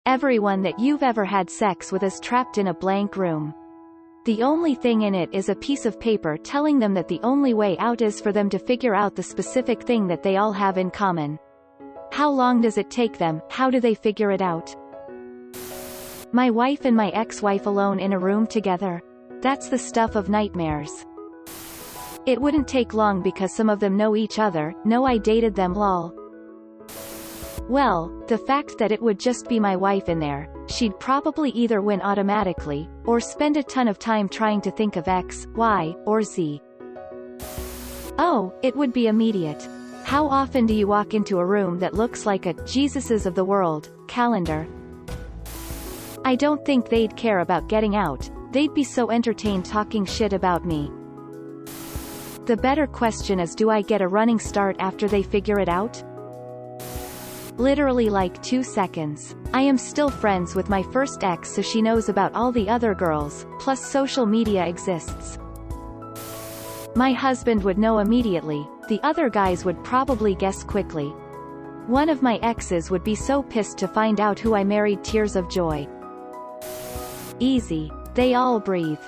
Everyone that you've ever had sex with is trapped in a blank room. The only thing in it is a piece of paper telling them that the only way out is for them to figure out the specific thing that they all have in common. How long does it take them? How do they figure it out? My wife and my ex-wife alone in a room together? That's the stuff of nightmares. It wouldn't take long because some of them know each other. No, I dated them, lol. Well, the fact that it would just be my wife in there, she'd probably either win automatically, or spend a ton of time trying to think of X, Y, or Z. Oh, it would be immediate. How often do you walk into a room that looks like a Jesuses of the world calendar? I don't think they'd care about getting out. They'd be so entertained talking shit about me. The better question is, do I get a running start after they figure it out? Literally like 2 seconds. I am still friends with my first ex, so she knows about all the other girls, plus social media exists. My husband would know immediately, the other guys would probably guess quickly. One of my exes would be so pissed to find out who I married, tears of joy. Easy. They all breathe.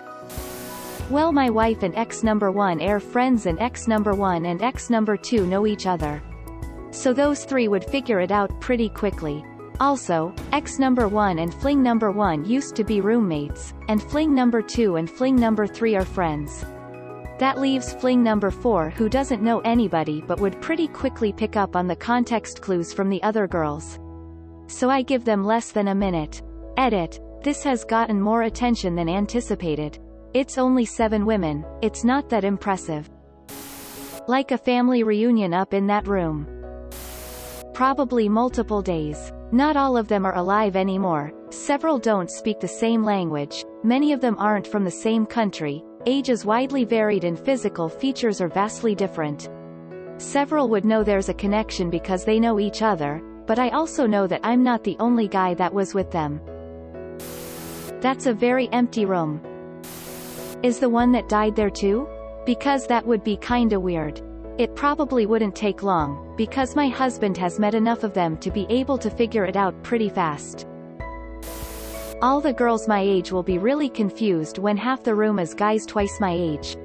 Well, my wife and ex number 1 are friends, and ex number 1 and ex number 2 know each other. So those 3 would figure it out pretty quickly. Also, ex number 1 and fling number 1 used to be roommates, and fling number 2 and fling number 3 are friends. That leaves fling number 4, who doesn't know anybody but would pretty quickly pick up on the context clues from the other girls. So I give them less than a minute. Edit. This has gotten more attention than anticipated. It's only 7 women, it's not that impressive. Like a family reunion up in that room. Probably multiple days. Not all of them are alive anymore, several don't speak the same language, many of them aren't from the same country, age is widely varied and physical features are vastly different. Several would know there's a connection because they know each other, but I also know that I'm not the only guy that was with them. That's a very empty room. Is the one that died there too? Because that would be kinda weird. It probably wouldn't take long, because my husband has met enough of them to be able to figure it out pretty fast. All the girls my age will be really confused when half the room is guys twice my age.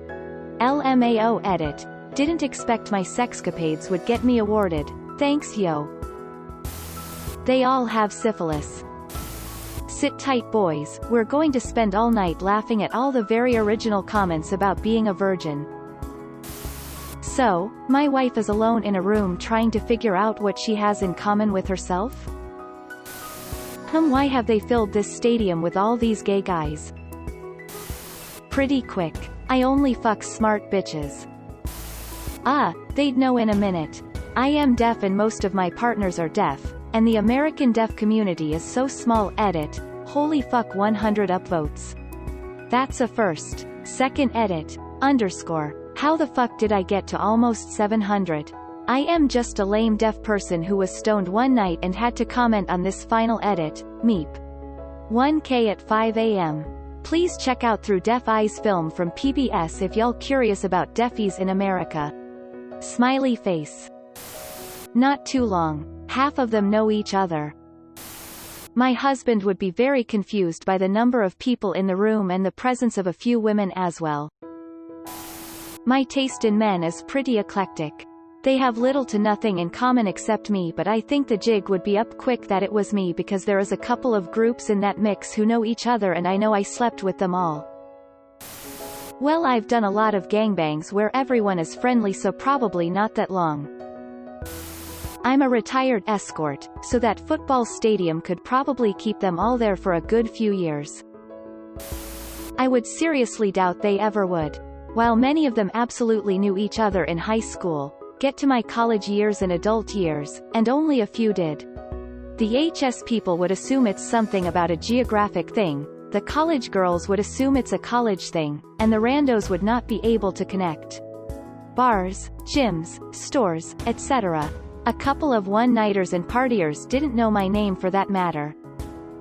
LMAO edit. Didn't expect my sexcapades would get me awarded. Thanks yo. They all have syphilis. Sit tight boys, we're going to spend all night laughing at all the very original comments about being a virgin. So, my wife is alone in a room trying to figure out what she has in common with herself? Why have they filled this stadium with all these gay guys? Pretty quick. I only fuck smart bitches. They'd know in a minute. I am deaf and most of my partners are deaf, and the American deaf community is so small. Edit. Holy fuck, 100 upvotes. That's a first. Second edit. Underscore. How the fuck did I get to almost 700? I am just a lame deaf person who was stoned one night and had to comment on this final edit. Meep. 1K at 5 a.m. Please check out Through Deaf Eyes film from PBS if y'all curious about deafies in America. Smiley face. Not too long. Half of them know each other. My husband would be very confused by the number of people in the room and the presence of a few women as well. My taste in men is pretty eclectic. They have little to nothing in common except me, but I think the jig would be up quick that it was me because there is a couple of groups in that mix who know each other and I know I slept with them all. Well, I've done a lot of gangbangs where everyone is friendly, so probably not that long. I'm a retired escort, so that football stadium could probably keep them all there for a good few years. I would seriously doubt they ever would. While many of them absolutely knew each other in high school, get to my college years and adult years, and only a few did. The HS people would assume it's something about a geographic thing, the college girls would assume it's a college thing, and the randos would not be able to connect. Bars, gyms, stores, etc. A couple of one-nighters and partiers didn't know my name for that matter.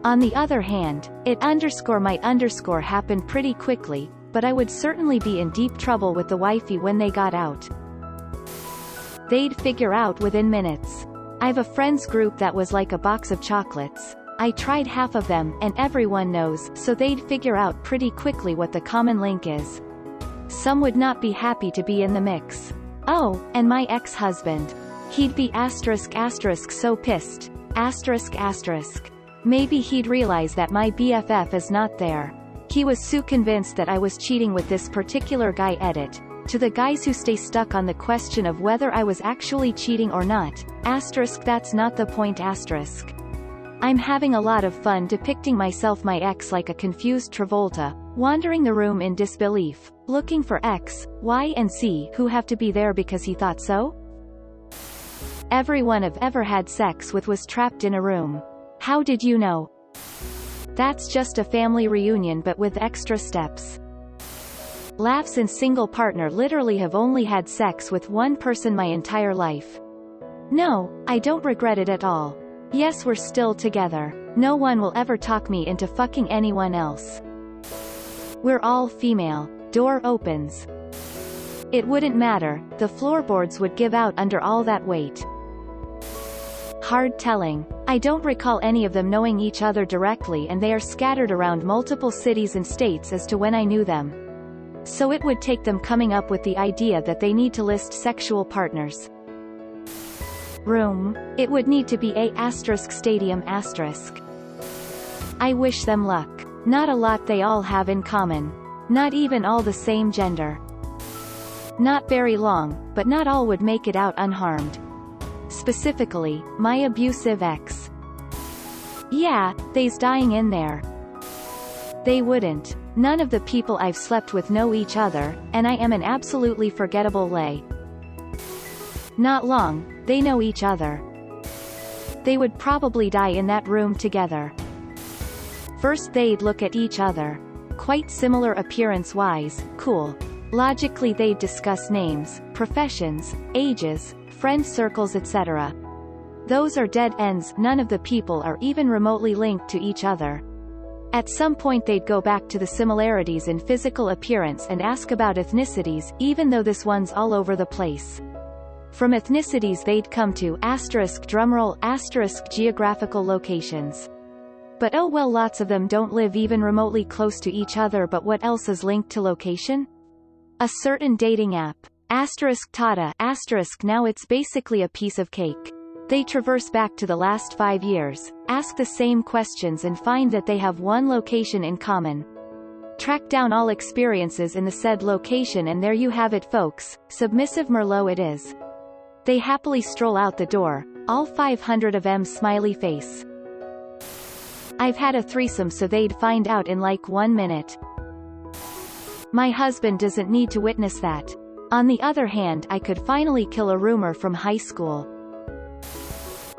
On the other hand, my underscore happened pretty quickly, but I would certainly be in deep trouble with the wifey when they got out. They'd figure out within minutes. I've a friends group that was like a box of chocolates. I tried half of them, and everyone knows, so they'd figure out pretty quickly what the common link is. Some would not be happy to be in the mix. Oh, and my ex-husband. He'd be *** so pissed. ***. Maybe he'd realize that my BFF is not there. He was so convinced that I was cheating with this particular guy. Edit. To the guys who stay stuck on the question of whether I was actually cheating or not, ***, that's not the point ***. I'm having a lot of fun depicting my ex like a confused Travolta, wandering the room in disbelief, looking for X, Y and Z who have to be there because he thought so? Everyone I've ever had sex with was trapped in a room. How did you know? That's just a family reunion but with extra steps. Laughs and single partner literally have only had sex with one person my entire life. No, I don't regret it at all. Yes, we're still together. No one will ever talk me into fucking anyone else. We're all female. Door opens. It wouldn't matter, the floorboards would give out under all that weight. Hard telling. I don't recall any of them knowing each other directly, and they are scattered around multiple cities and states as to when I knew them. So it would take them coming up with the idea that they need to list sexual partners. Room. It would need to be a ** stadium ***. I wish them luck. Not a lot they all have in common. Not even all the same gender. Not very long, but not all would make it out unharmed. Specifically, my abusive ex. Yeah, they's dying in there. They wouldn't. None of the people I've slept with know each other, and I am an absolutely forgettable lay. Not long, they know each other. They would probably die in that room together. First they'd look at each other. Quite similar appearance-wise, cool. Logically they'd discuss names, professions, ages, friend circles etc. Those are dead ends, none of the people are even remotely linked to each other. At some point they'd go back to the similarities in physical appearance and ask about ethnicities, even though this one's all over the place. From ethnicities they'd come to ** drumroll * geographical locations. But oh well, lots of them don't live even remotely close to each other, but what else is linked to location? A certain dating app. *Tata *, now it's basically a piece of cake. They traverse back to the last 5 years, ask the same questions and find that they have one location in common. Track down all experiences in the said location and there you have it folks, submissive Merlot it is. They happily stroll out the door, all 500 of them smiley face. I've had a threesome so they'd find out in like 1 minute. My husband doesn't need to witness that. On the other hand, I could finally kill a rumor from high school.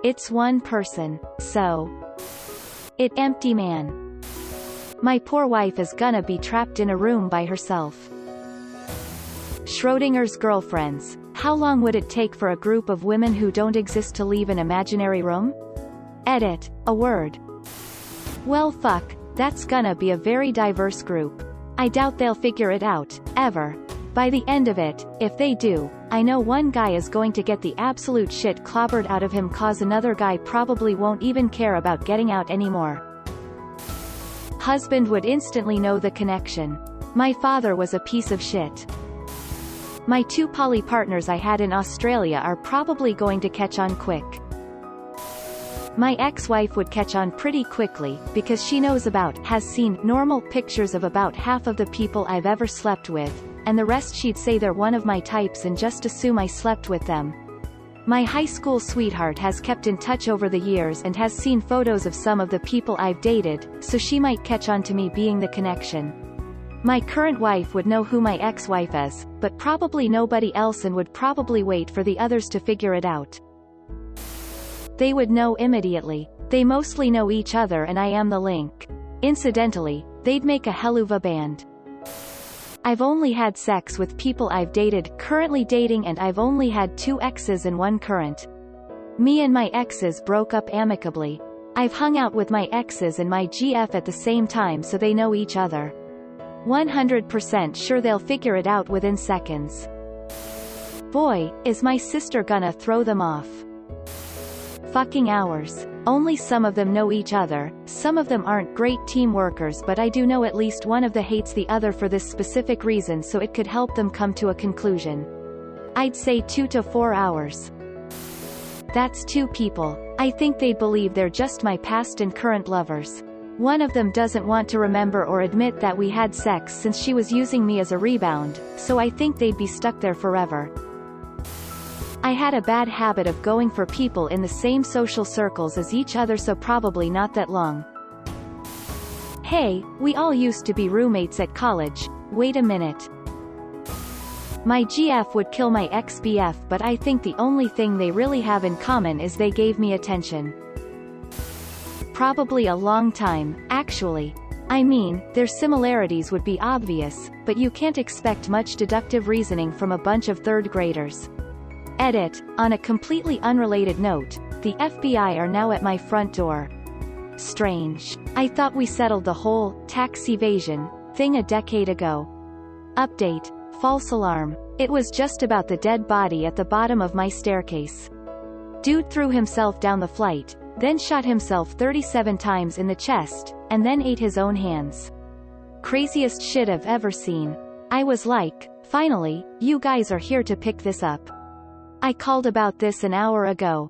It's one person, so. It empty man. My poor wife is gonna be trapped in a room by herself. Schrodinger's girlfriends. How long would it take for a group of women who don't exist to leave an imaginary room? Edit. A word. Well fuck, that's gonna be a very diverse group. I doubt they'll figure it out, ever. By the end of it, if they do, I know one guy is going to get the absolute shit clobbered out of him cause another guy probably won't even care about getting out anymore. Husband would instantly know the connection. My father was a piece of shit. My 2 poly partners I had in Australia are probably going to catch on quick. My ex-wife would catch on pretty quickly, because she has seen normal pictures of about half of the people I've ever slept with, and the rest she'd say they're one of my types and just assume I slept with them. My high school sweetheart has kept in touch over the years and has seen photos of some of the people I've dated, so she might catch on to me being the connection. My current wife would know who my ex-wife is, but probably nobody else and would probably wait for the others to figure it out. They would know immediately. They mostly know each other and I am the link. Incidentally, they'd make a helluva band. I've only had sex with people I've dated, currently dating, and I've only had 2 exes and 1 current. Me and my exes broke up amicably. I've hung out with my exes and my GF at the same time so they know each other. 100% sure they'll figure it out within seconds. Boy, is my sister gonna throw them off. Fucking hours. Only some of them know each other, some of them aren't great team workers, but I do know at least one of them hates the other for this specific reason, so it could help them come to a conclusion. I'd say 2 to 4 hours. That's 2 people. I think they'd believe they're just my past and current lovers. One of them doesn't want to remember or admit that we had sex since she was using me as a rebound, so I think they'd be stuck there forever. I had a bad habit of going for people in the same social circles as each other, so probably not that long. Hey, we all used to be roommates at college. Wait a minute. My GF would kill my ex-BF, but I think the only thing they really have in common is they gave me attention. Probably a long time, actually. I mean, their similarities would be obvious, but you can't expect much deductive reasoning from a bunch of 3rd graders. Edit. On a completely unrelated note, the FBI are now at my front door. Strange. I thought we settled the whole tax evasion thing a decade ago. Update. False alarm. It was just about the dead body at the bottom of my staircase. Dude threw himself down the flight, then shot himself 37 times in the chest, and then ate his own hands. Craziest shit I've ever seen. I was like, finally, you guys are here to pick this up. I called about this an hour ago.